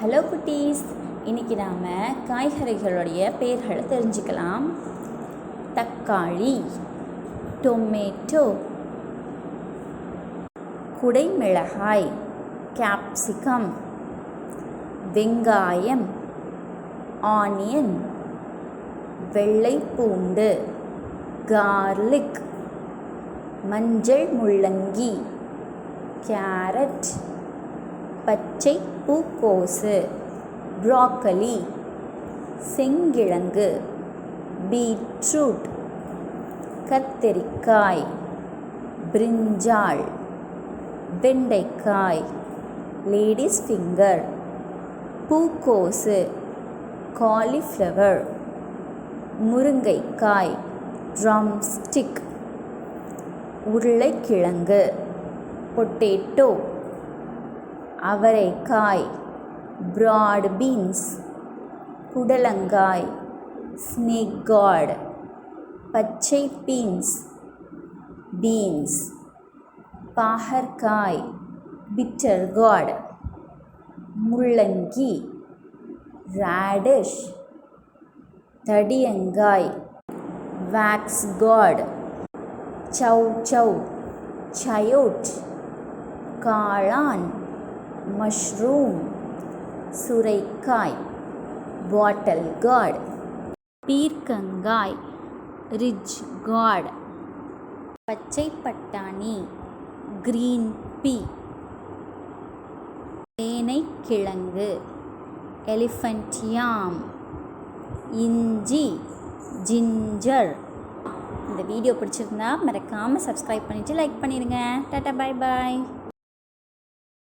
Hello குட்டீஸ், இன்றைக்கி நாம் காய்கறிகளுடைய பெயர்களை தெரிஞ்சுக்கலாம். தக்காளி, டொமேட்டோ, குடைமிளகாய், கேப்சிகம், வெங்காயம், ஆனியன், வெள்ளைப்பூண்டு, கார்லிக், மஞ்சள் முள்ளங்கி, கேரட், பச்சை பூக்கோசு, ப்ராக்கலி, செங்கிழங்கு, பீட்ரூட், கத்தரிக்காய், பிரிஞ்சால், வெண்டைக்காய், லேடிஸ் ஃபிங்கர், பூக்கோசு, காலிஃப்ளவர், முருங்கைக்காய், ட்ரம்ஸ்டிக், உருளைக்கிழங்கு, பொட்டேட்டோ, அவரைக்காய், பிராட் பீன்ஸ், புடலங்காய், ஸ்னேக் கார்ட், பச்சை பீன்ஸ், பாகற்காய், பிட்டர் கார்ட், முள்ளங்கி, ராடிஷ், தடியங்காய், வேக்ஸ் கார்ட், சௌ, சயோட், காளான், மஷ்ரூம், சுரைக்காய், பாட்டில் கார்ட், பீர்க்கங்காய், ரிட்ஜ் கார்ட், பச்சை பட்டாணி, கிரீன் பீ, சேனைக்கிழங்கு, எலிஃபண்ட் யாம், இஞ்சி, ஜிஞ்சர். இந்த வீடியோ பிடிச்சிருந்தா மறக்காமல் சப்ஸ்கிரைப் பண்ணிவிட்டு லைக் பண்ணிடுங்க. டாட்டா, பாய் பாய்.